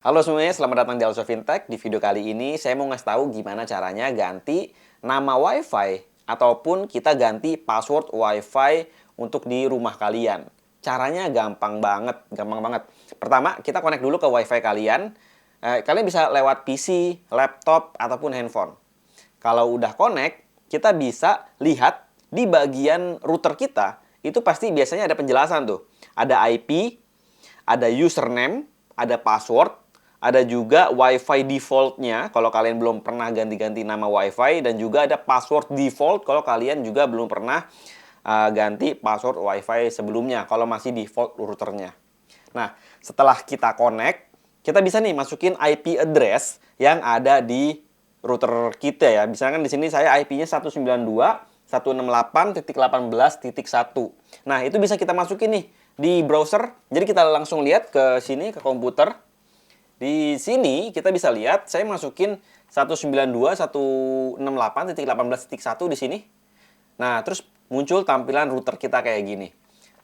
Halo semuanya, selamat datang di Also Fintech. Di video kali ini saya mau ngasih tahu gimana caranya ganti nama WiFi ataupun kita ganti password WiFi untuk di rumah kalian. Caranya gampang banget, gampang banget. Pertama, kita connect dulu ke WiFi kalian. Kalian bisa lewat PC, laptop, ataupun handphone. Kalau udah connect, kita bisa lihat di bagian router kita, itu pasti biasanya ada penjelasan tuh. Ada IP, ada username, ada password, ada juga WiFi defaultnya kalau kalian belum pernah ganti-ganti nama WiFi, dan juga ada password default kalau kalian juga belum pernah ganti password WiFi sebelumnya kalau masih default routernya. Nah, setelah kita connect, kita bisa nih masukin IP address yang ada di router kita ya. Misalkan di sini saya IP-nya 192.168.18.1. Nah, itu bisa kita masukin nih di browser. Jadi kita langsung lihat ke sini ke komputer. Di sini kita bisa lihat saya masukin 192.168.18.1 di sini. Nah, terus muncul tampilan router kita kayak gini.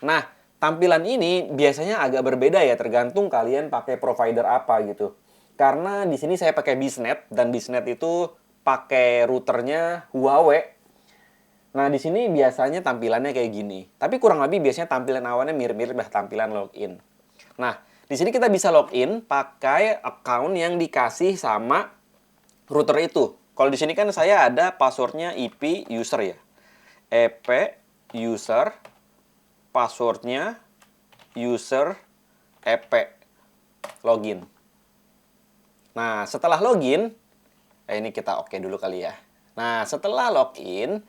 Nah, tampilan ini biasanya agak berbeda ya, tergantung kalian pakai provider apa gitu. Karena di sini saya pakai Biznet, dan Biznet itu pakai routernya Huawei. Nah, di sini biasanya tampilannya kayak gini. Tapi kurang lebih biasanya tampilan awalnya mirip-mirip lah tampilan login. Nah, di sini kita bisa login pakai account yang dikasih sama router itu. Kalau di sini kan saya ada passwordnya IP user ya. EP user, passwordnya user, EP, login. Nah, setelah login, ini kita oke dulu kali ya. Nah, setelah login,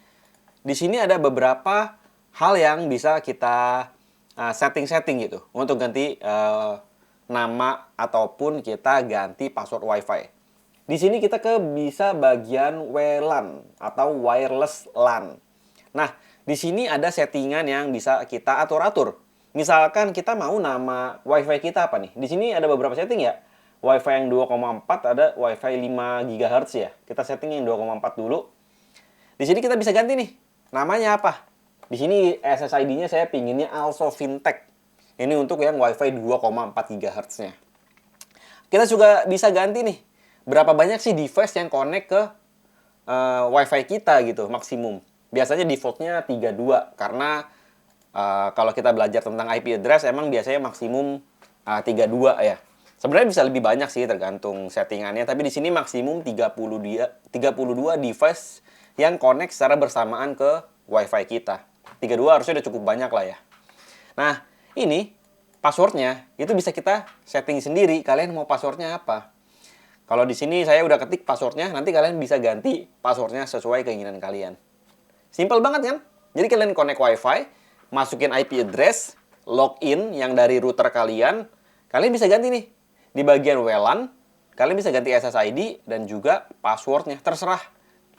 di sini ada beberapa hal yang bisa kita setting-setting gitu untuk ganti nama ataupun kita ganti password WiFi. Di sini kita bisa bagian WLAN atau wireless LAN. Nah, di sini ada settingan yang bisa kita atur-atur. Misalkan kita mau nama WiFi kita apa nih? Di sini ada beberapa setting ya. WiFi yang 2,4, ada WiFi 5 GHz ya. Kita setting yang 2,4 dulu. Di sini kita bisa ganti nih. Namanya apa? Di sini SSID-nya saya pinginnya Also Fintech. Ini untuk yang WiFi 2,4 GHz-nya. Kita juga bisa ganti nih, berapa banyak sih device yang connect ke WiFi kita gitu, maksimum. Biasanya defaultnya 32, karena kalau kita belajar tentang IP address, emang biasanya maksimum 32 ya. Sebenarnya bisa lebih banyak sih, tergantung settingannya. Tapi di sini maksimum 32 device yang connect secara bersamaan ke WiFi kita. 32 harusnya udah cukup banyak lah ya. Nah, ini passwordnya itu bisa kita setting sendiri. Kalian mau passwordnya apa? Kalau di sini saya udah ketik passwordnya, nanti kalian bisa ganti passwordnya sesuai keinginan kalian. Simple banget kan? Jadi kalian connect WiFi, masukin IP address, login yang dari router kalian, kalian bisa ganti nih. Di bagian WLAN, kalian bisa ganti SSID dan juga passwordnya. Terserah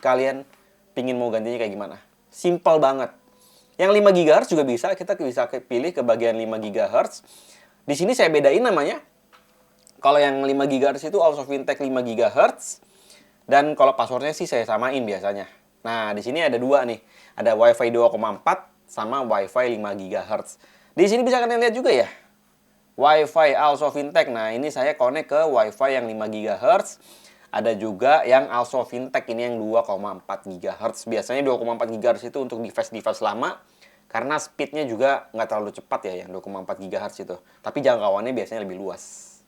kalian pingin mau gantinya kayak gimana. Simple banget. Yang 5 GHz juga bisa, kita bisa pilih ke bagian 5 GHz. Di sini saya bedain namanya. Kalau yang 5 GHz itu Also Fintech 5 GHz. Dan kalau passwordnya sih saya samain biasanya. Nah, di sini ada dua nih. Ada WiFi 2,4 sama WiFi 5 GHz. Di sini bisa kalian lihat juga ya. WiFi Also Fintech. Nah, ini saya connect ke WiFi yang 5 GHz. Ada juga yang Also Fintech, ini yang 2,4 GHz. Biasanya 2,4 GHz itu untuk device-device lama, karena speednya juga nggak terlalu cepat ya yang 2,4 GHz itu. Tapi jangkauannya biasanya lebih luas.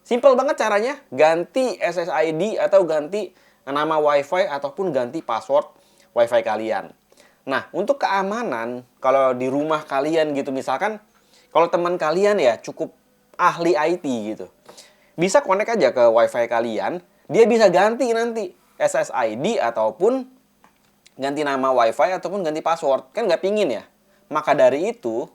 Simple banget caranya, ganti SSID atau ganti nama WiFi ataupun ganti password WiFi kalian. Nah, untuk keamanan, kalau di rumah kalian gitu, misalkan kalau teman kalian ya cukup ahli IT gitu, bisa connect aja ke WiFi kalian, dia bisa ganti nanti SSID ataupun ganti nama WiFi ataupun ganti password. Kan nggak pingin ya. Maka dari itu,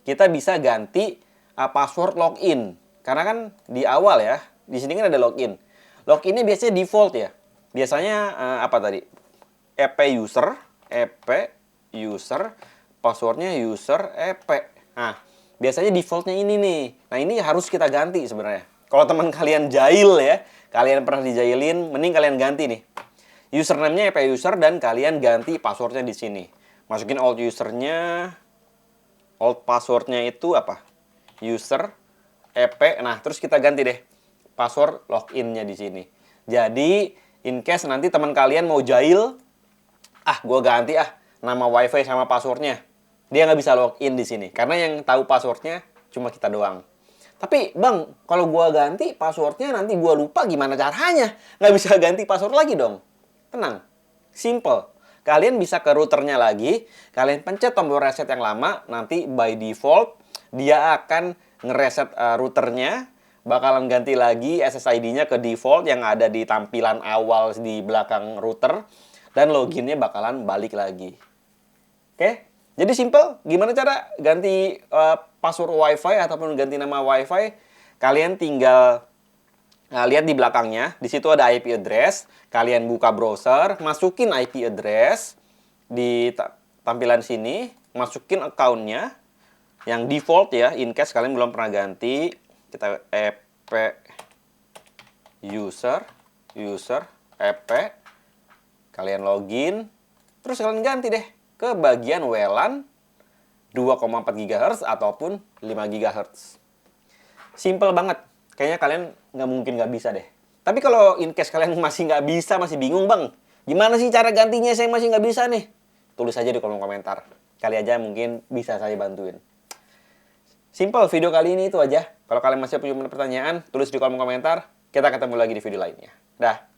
kita bisa ganti password login. Karena kan di awal ya, di sini kan ada login. Loginnya biasanya default ya. Biasanya apa tadi? EP user, passwordnya user, EP. Nah, biasanya defaultnya ini nih. Nah, ini harus kita ganti sebenarnya. Kalau teman kalian jahil ya, kalian pernah dijailin, mending kalian ganti nih. Username-nya EP user dan kalian ganti passwordnya di sini. Masukin old usernya, old passwordnya itu apa? User, EP. Nah, terus kita ganti deh. password login-nya di sini. Jadi, in case nanti teman kalian mau jahil, gue ganti nama WiFi sama passwordnya. Dia nggak bisa login di sini. Karena yang tahu passwordnya cuma kita doang. Tapi, Bang, kalau gue ganti passwordnya nanti gue lupa gimana caranya. Nggak bisa ganti password lagi dong. Tenang. Simple. Kalian bisa ke routernya lagi, kalian pencet tombol reset yang lama, nanti by default dia akan ngereset routernya, bakalan ganti lagi SSID-nya ke default yang ada di tampilan awal di belakang router, dan loginnya bakalan balik lagi. Oke? Jadi simple, gimana cara ganti password WiFi ataupun ganti nama WiFi? Kalian tinggal lihat di belakangnya, di situ ada IP address. Kalian buka browser, masukin IP address di tampilan sini, masukin account-nya yang default ya, in case kalian belum pernah ganti. Kita ep user ep, kalian login, terus kalian ganti deh ke bagian WLAN 2,4 GHz ataupun 5 GHz. Simple banget. Kayaknya kalian nggak mungkin nggak bisa deh. Tapi kalau in case kalian masih nggak bisa, masih bingung, Bang, gimana sih cara gantinya, saya masih nggak bisa nih? Tulis aja di kolom komentar. Kali aja mungkin bisa saya bantuin. Simple, video kali ini itu aja. Kalau kalian masih punya pertanyaan, tulis di kolom komentar. Kita ketemu lagi di video lainnya. Dah.